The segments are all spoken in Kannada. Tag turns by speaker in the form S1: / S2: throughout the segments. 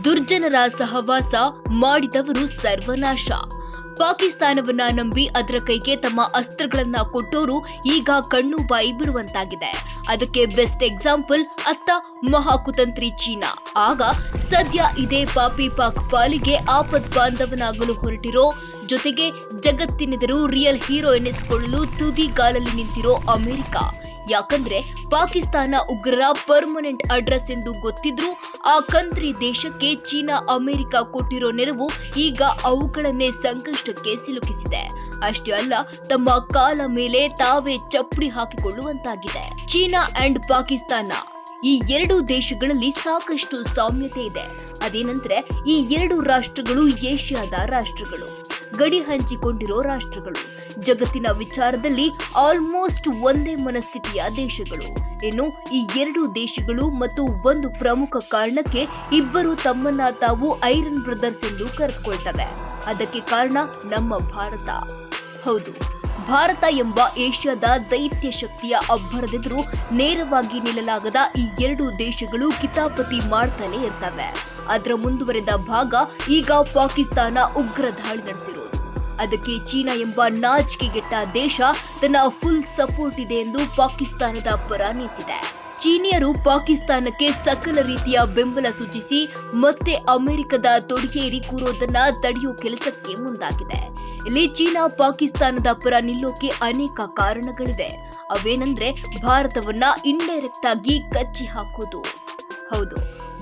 S1: ದುರ್ಜನರ ಸಹವಾಸ ಮಾಡಿದವರು ಸರ್ವನಾಶ. ಪಾಕಿಸ್ತಾನವನ್ನ ನಂಬಿ ಅದರ ಕೈಗೆ ತಮ್ಮ ಅಸ್ತ್ರಗಳನ್ನ ಕೊಟ್ಟೋರು ಈಗ ಕಣ್ಣು ಬಾಯಿ ಬಿಡುವಂತಾಗಿದೆ. ಅದಕ್ಕೆ ಬೆಸ್ಟ್ ಎಕ್ಸಾಂಪಲ್ ಅತ್ತ ಮಹಾಕುತಂತ್ರಿ ಚೀನಾ. ಆಗ ಸದ್ಯ ಇದೇ ಪಾಪಿ ಪಾಕ್ ಪಾಲಿಗೆ ಆಪತ್ ಬಾಂಧವನಾಗಲು ಹೊರಟಿರೋ, ಜೊತೆಗೆ ಜಗತ್ತಿನೆದುರು ರಿಯಲ್ ಹೀರೋ ಎನ್ನಿಸಿಕೊಳ್ಳಲು ತುದಿಗಾಲಲ್ಲಿ ನಿಂತಿರೋ ಅಮೆರಿಕ. ಯಾಕಂದ್ರೆ ಪಾಕಿಸ್ತಾನ ಉಗ್ರರ ಪರ್ಮನೆಂಟ್ ಅಡ್ರೆಸ್ ಎಂದು ಗೊತ್ತಿದ್ರೂ ಆ ಕಂಟ್ರಿ ದೇಶಕ್ಕೆ ಚೀನಾ ಅಮೆರಿಕ ಕೊಟ್ಟಿರೋ ನೆರವು ಈಗ ಅವುಗಳನ್ನೇ ಸಂಕಷ್ಟಕ್ಕೆ ಸಿಲುಕಿಸಿದೆ. ಅಷ್ಟೇ ಅಲ್ಲ, ತಮ್ಮ ಕಾಲ ಮೇಲೆ ತಾವೇ ಚಪ್ಪಡಿ ಹಾಕಿಕೊಳ್ಳುವಂತಾಗಿದೆ. ಚೀನಾ ಅಂಡ್ ಪಾಕಿಸ್ತಾನ ಈ ಎರಡು ದೇಶಗಳಲ್ಲಿ ಸಾಕಷ್ಟು ಸಾಮ್ಯತೆ ಇದೆ. ಅದೇನಂದ್ರೆ ಈ ಎರಡು ರಾಷ್ಟ್ರಗಳು ಏಷ್ಯಾದ ರಾಷ್ಟ್ರಗಳು, ಗಡಿ ಹಂಚಿಕೊಂಡಿರೋ ರಾಷ್ಟ್ರಗಳು, ಜಗತ್ತಿನ ವಿಚಾರದಲ್ಲಿ ಆಲ್ಮೋಸ್ಟ್ ಒಂದೇ ಮನಸ್ಥಿತಿಯ ದೇಶಗಳು. ಇನ್ನು ಈ ಎರಡು ದೇಶಗಳು ಮತ್ತು ಒಂದು ಪ್ರಮುಖ ಕಾರಣಕ್ಕೆ ಇಬ್ಬರು ತಮ್ಮನ್ನ ತಾವು ಐರನ್ ಬ್ರದರ್ಸ್ ಎಂದು ಕರೆದುಕೊಳ್ತವೆ. ಅದಕ್ಕೆ ಕಾರಣ ನಮ್ಮ ಭಾರತ. ಹೌದು, ಭಾರತ ಎಂಬ ಏಷ್ಯಾದ ದೈತ್ಯ ಶಕ್ತಿಯ ಅಬ್ಬರದೆದುರು ನೇರವಾಗಿ ನಿಲ್ಲಲಾಗದ ಈ ಎರಡು ದೇಶಗಳು ಕಿತಾಪತಿ ಮಾಡ್ತಾನೆ ಇರ್ತವೆ. ಅದರ ಮುಂದುವರೆದ ಭಾಗ ಈಗ ಪಾಕಿಸ್ತಾನ ಉಗ್ರ ದಾಳಿ ನಡೆಸಿರೋದು. ಅದಕ್ಕೆ ಚೀನಾ ಎಂಬ ನಾಚಿಕೆಗೆಟ್ಟ ದೇಶ ತನ್ನ ಫುಲ್ ಸಪೋರ್ಟ್ ಇದೆ ಎಂದು ಪಾಕಿಸ್ತಾನದ ಪರ ನಿಂತಿದೆ. ಚೀನಿಯರು ಪಾಕಿಸ್ತಾನಕ್ಕೆ ಸಕಲ ರೀತಿಯ ಬೆಂಬಲ ಸೂಚಿಸಿ ಮತ್ತೆ ಅಮೆರಿಕದ ತೊಡೆಯೇರಿ ಕೂರೋದನ್ನ ತಡೆಯೋ ಕೆಲಸಕ್ಕೆ ಮುಂದಾಗಿದೆ. ಇಲ್ಲಿ ಚೀನಾ ಪಾಕಿಸ್ತಾನದ ಪರ ನಿಲ್ಲೋಕೆ ಅನೇಕ ಕಾರಣಗಳಿವೆ. ಅವೇನಂದ್ರೆ ಭಾರತವನ್ನ ಇಂಡೈರೆಕ್ಟ್ ಆಗಿ ಕಚ್ಚಿ ಹಾಕೋದು. ಹೌದು,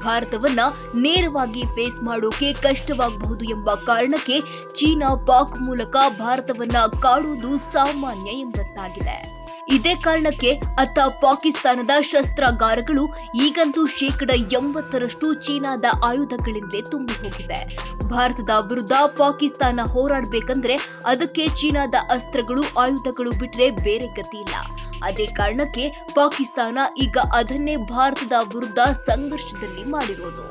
S1: ಭಾರತವನ್ನ ನೇರವಾಗಿ ಫೇಸ್ ಮಾಡೋಕೆ ಕಷ್ಟವಾಗಬಹುದು ಎಂಬ ಕಾರಣಕ್ಕೆ ಚೀನಾ ಪಾಕ್ ಮೂಲಕ ಭಾರತವನ್ನ ಕಾಡುವುದು ಸಾಮಾನ್ಯ ಎಂಬಂತಾಗಿದೆ. ಇದೇ ಕಾರಣಕ್ಕೆ ಅತ್ತ ಪಾಕಿಸ್ತಾನದ ಶಸ್ತ್ರಾಗಾರಗಳು ಈಗಂತೂ 80% ಚೀನಾದ ಆಯುಧಗಳಿಂದಲೇ ತುಂಬಿ ಹೋಗಿವೆ. ಭಾರತದ ವಿರುದ್ಧ ಪಾಕಿಸ್ತಾನ ಹೋರಾಡಬೇಕಂದ್ರೆ ಅದಕ್ಕೆ ಚೀನಾದ ಅಸ್ತ್ರಗಳು, ಆಯುಧಗಳು ಬಿಟ್ರೆ ಬೇರೆ ಗತಿ ಇಲ್ಲ. ಅದೇ ಕಾರಣಕ್ಕೆ ಪಾಕಿಸ್ತಾನ ಈಗ ಅದನ್ನೇ ಭಾರತದ ವಿರುದ್ಧ ಸಂಘರ್ಷದಲ್ಲಿ ಮಾಡಿರೋದು.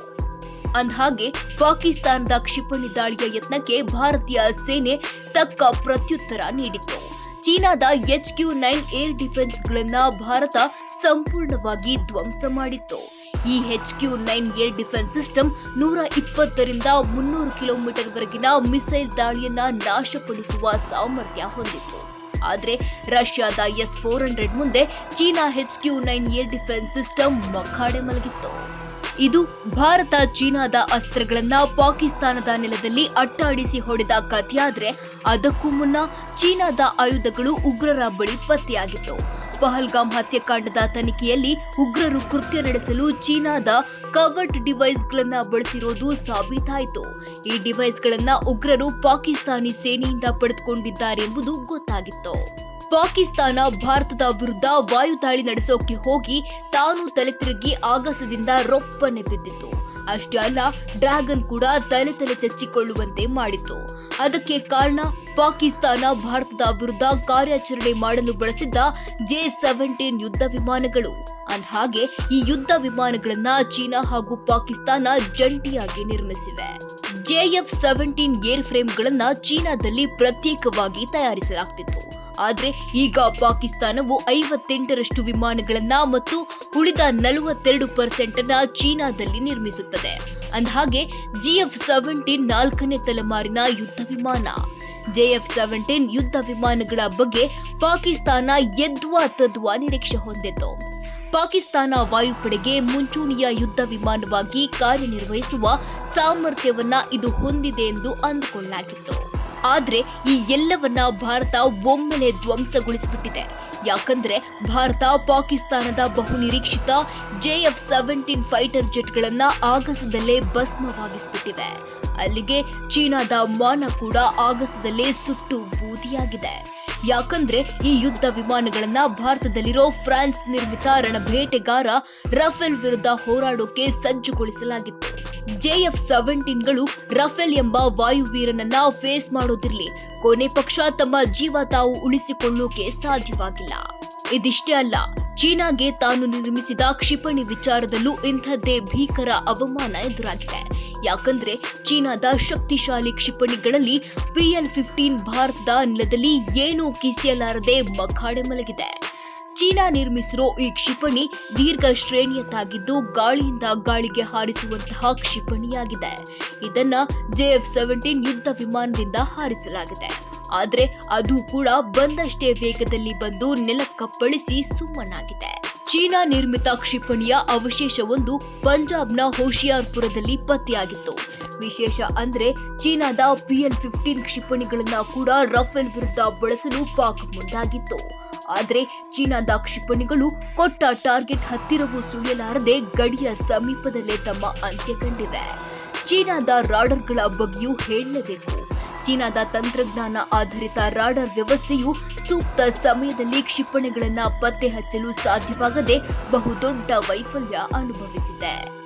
S1: ಅಂದ್ಹಾಗೆ ಪಾಕಿಸ್ತಾನದ ಕ್ಷಿಪಣಿ ದಾಳಿಯ ಯತ್ನಕ್ಕೆ ಭಾರತೀಯ ಸೇನೆ ತಕ್ಕ ಪ್ರತ್ಯುತ್ತರ ನೀಡಿತ್ತು. ಚೀನಾದ HQ-9 ಏರ್ ಡಿಫೆನ್ಸ್ ಗಳನ್ನ ಭಾರತ ಸಂಪೂರ್ಣವಾಗಿ ಧ್ವಂಸ ಮಾಡಿತ್ತು. ಈ HQ-9 ಏರ್ ಡಿಫೆನ್ಸ್ ಸಿಸ್ಟಮ್ 120ರಿಂದ 300 ಕಿಲೋಮೀಟರ್ ವರೆಗಿನ ಮಿಸೈಲ್ ದಾಳಿಯನ್ನ ನಾಶಪಡಿಸುವ ಸಾಮರ್ಥ್ಯ ಹೊಂದಿತ್ತು. ಆದ್ರೆ ರಷ್ಯಾದ S-400 ಮುಂದೆ ಚೀನಾ HQ-9 ಏರ್ ಡಿಫೆನ್ಸ್ ಸಿಸ್ಟಮ್ ಮಖಾಡೆ ಮಲಗಿತ್ತು. ಇದು ಭಾರತ ಚೀನಾದ ಅಸ್ತ್ರಗಳನ್ನ ಪಾಕಿಸ್ತಾನದ ನೆಲದಲ್ಲಿ ಅಟ್ಟಾಡಿಸಿ ಹೊಡೆದ ಕಥೆಯಾದ್ರೆ, ಅದಕ್ಕೂ ಮುನ್ನ ಚೀನಾದ ಆಯುಧಗಳು ಉಗ್ರರ ಬಳಿ ಪತ್ತೆಯಾಗಿತ್ತು. ಪಹಲ್ಗಾಮ್ ಹತ್ಯಾಕಾಂಡದ ತನಿಖೆಯಲ್ಲಿ ಉಗ್ರರು ಕೃತ್ಯ ನಡೆಸಲು ಚೀನಾದ ಕವರ್ಟ್ ಡಿವೈಸ್ಗಳನ್ನ ಬಳಸಿರೋದು ಸಾಬೀತಾಯಿತು. ಈ ಡಿವೈಸ್ಗಳನ್ನ ಉಗ್ರರು ಪಾಕಿಸ್ತಾನಿ ಸೇನೆಯಿಂದ ಪಡೆದುಕೊಂಡಿದ್ದಾರೆ ಎಂಬುದು ಗೊತ್ತಾಗಿತ್ತು. ಪಾಕಿಸ್ತಾನ ಭಾರತದ ವಿರುದ್ಧ ವಾಯುದಾಳಿ ನಡೆಸೋಕೆ ಹೋಗಿ ತಾನು ತಲೆ ತಿರುಗಿ ಆಗಸದಿಂದ ರೊಪ್ಪನೆ ಬಿದ್ದಿತ್ತು. ಅಷ್ಟೇ ಅಲ್ಲ, ಡ್ರ್ಯಾಗನ್ ಕೂಡ ತಲೆ ಚಚ್ಚಿಕೊಳ್ಳುವಂತೆ ಮಾಡಿತ್ತು. ಅದಕ್ಕೆ ಕಾರಣ ಪಾಕಿಸ್ತಾನ ಭಾರತದ ವಿರುದ್ಧ ಕಾರ್ಯಾಚರಣೆ ಮಾಡಲು ಬಳಸಿದ್ದ J-17 ಯುದ್ಧ ವಿಮಾನಗಳು. ಅಂದ್ಹಾಗೆ ಈ ಯುದ್ಧ ವಿಮಾನಗಳನ್ನ ಚೀನಾ ಹಾಗೂ ಪಾಕಿಸ್ತಾನ ಜಂಟಿಯಾಗಿ ನಿರ್ಮಿಸಿವೆ. JF-17 ಏರ್ ಫ್ರೇಮ್ಗಳನ್ನ ಚೀನಾದಲ್ಲಿ ಪ್ರತ್ಯೇಕವಾಗಿ ತಯಾರಿಸಲಾಗ್ತಿತ್ತು. ಆದ್ರೆ ಈಗ ಪಾಕಿಸ್ತಾನವು 58ರಷ್ಟು ವಿಮಾನಗಳನ್ನ ಮತ್ತು ಉಳಿದ 42% ಅನ್ನ ಚೀನಾದಲ್ಲಿ ನಿರ್ಮಿಸುತ್ತದೆ. ಅಂದ್ಹಾಗೆ GF-17 4ನೇ ತಲೆಮಾರಿನ ಯುದ್ಧ ವಿಮಾನ. JF-17 ಯುದ್ಧ ವಿಮಾನಗಳ ಬಗ್ಗೆ ಪಾಕಿಸ್ತಾನ ಯದ್ವಾ ತದ್ವಾ ನಿರೀಕ್ಷೆ ಹೊಂದಿತ್ತು. ಪಾಕಿಸ್ತಾನ ವಾಯುಪಡೆಗೆ ಮುಂಚೂಣಿಯ ಯುದ್ಧ ವಿಮಾನವಾಗಿ ಕಾರ್ಯನಿರ್ವಹಿಸುವ ಸಾಮರ್ಥ್ಯವನ್ನ ಇದು ಹೊಂದಿದೆ ಎಂದು ಅಂದುಕೊಳ್ಳಲಾಗಿತ್ತು. ಆದ್ರೆ ಈ ಎಲ್ಲವನ್ನ ಭಾರತ ಒಮ್ಮೆಲೆ ಧ್ವಂಸಗೊಳಿಸಿಬಿಟ್ಟಿದೆ. ಯಾಕಂದ್ರೆ ಭಾರತ ಪಾಕಿಸ್ತಾನದ ಬಹುನಿರೀಕ್ಷಿತ JF-17 ಫೈಟರ್ ಜೆಟ್ಗಳನ್ನ ಆಗಸದಲ್ಲೇ ಭಸ್ಮವಾಗಿಸಿಬಿಟ್ಟಿದೆ. ಅಲ್ಲಿಗೆ ಚೀನಾದ ಮಾನ ಕೂಡ ಆಗಸದಲ್ಲೇ ಸುಟ್ಟು ಬೂದಿಯಾಗಿದೆ. ಯಾಕಂದ್ರೆ ಈ ಯುದ್ಧ ವಿಮಾನಗಳನ್ನ ಭಾರತದಲ್ಲಿರೋ ಫ್ರಾನ್ಸ್ ನಿರ್ಮಿತ ರಣಬೇಟೆಗಾರ ರಫೇಲ್ ವಿರುದ್ಧ ಹೋರಾಡೋಕೆ ಸಜ್ಜುಗೊಳಿಸಲಾಗಿತ್ತು. JF-17ಗಳು ರಫೇಲ್ ಎಂಬ ವಾಯುವೀರನನ್ನ ಫೇಸ್ ಮಾಡೋದಿರ್ಲಿ, ಕೊನೆ ಪಕ್ಷ ತಮ್ಮ ಜೀವ ತಾವು ಉಳಿಸಿಕೊಳ್ಳೋಕೆ ಸಾಧ್ಯವಾಗಿಲ್ಲ. ಇದಿಷ್ಟೇ ಅಲ್ಲ, ಚೀನಾಗೆ ತಾನು ನಿರ್ಮಿಸಿದ ಕ್ಷಿಪಣಿ ವಿಚಾರದಲ್ಲೂ ಇಂಥದ್ದೇ ಭೀಕರ ಅವಮಾನ ಎದುರಾಗಿದೆ. ಯಾಕಂದ್ರೆ ಚೀನಾದ ಶಕ್ತಿಶಾಲಿ ಕ್ಷಿಪಣಿಗಳಲ್ಲಿ PL-15 ಭಾರತದ ನೆಲದಲ್ಲಿ ಏನೂ ಕಿಸಿಯಲಾರದೆ ಮಖಾಡೆ ಮಲಗಿದೆ. ಚೀನಾ ನಿರ್ಮಿಸಿರೋ ಈ ಕ್ಷಿಪಣಿ ದೀರ್ಘ ಶ್ರೇಣಿಯದ್ದಾಗಿದ್ದು ಗಾಳಿಯಿಂದ ಗಾಳಿಗೆ ಹಾರಿಸುವಂತಹ ಕ್ಷಿಪಣಿಯಾಗಿದೆ. ಇದನ್ನ JF-17 ಯುದ್ಧ ವಿಮಾನದಿಂದ ಹಾರಿಸಲಾಗಿದೆ. ಆದ್ರೆ ಅದು ಕೂಡ ಬಂದಷ್ಟೇ ವೇಗದಲ್ಲಿ ಬಂದು ನೆಲಕ್ಕಪ್ಪಳಿಸಿ ಸುಮ್ಮನಾಗಿದೆ. ಚೀನಾ ನಿರ್ಮಿತ ಕ್ಷಿಪಣಿಯ ಅವಶೇಷವೊಂದು ಪಂಜಾಬ್ನ ಹೋಶಿಯಾರ್ಪುರದಲ್ಲಿ ಪತ್ತೆಯಾಗಿತ್ತು. ವಿಶೇಷ ಅಂದ್ರೆ ಚೀನಾದ PL-15 ಕ್ಷಿಪಣಿಗಳನ್ನ ಕೂಡ ರಫೇಲ್ ವಿರುದ್ಧ ಬಳಸಲು ಪಾಕ್ ಮುಂದಾಗಿತ್ತು. ಆದ್ರೆ ಚೀನಾದ ಕ್ಷಿಪಣಿಗಳು ಕೊಟ್ಟ ಟಾರ್ಗೆಟ್ ಹತ್ತಿರವೂ ಸುಳಿಯಲಾರದೆ ಗಡಿಯ ಸಮೀಪದಲ್ಲೇ ತಮ್ಮ ಅಂತ್ಯ ಕಂಡಿವೆ. ಚೀನಾದ ರಾಡರ್ಗಳ ಬಗ್ಗೆಯೂ ಹೇಳಲೇಬೇಕು. ಚೀನಾದ ತಂತ್ರಜ್ಞಾನ ಆಧಾರಿತ ರಾಡರ್ ವ್ಯವಸ್ಥೆಯು ಸೂಕ್ತ ಸಮಯದಲ್ಲಿ ಕ್ಷಿಪಣಿಗಳನ್ನ ಪತ್ತೆ ಹಚ್ಚಲು ಸಾಧ್ಯವಾಗದೆ ಬಹುದೊಡ್ಡ ವೈಫಲ್ಯ ಅನುಭವಿಸಿದೆ.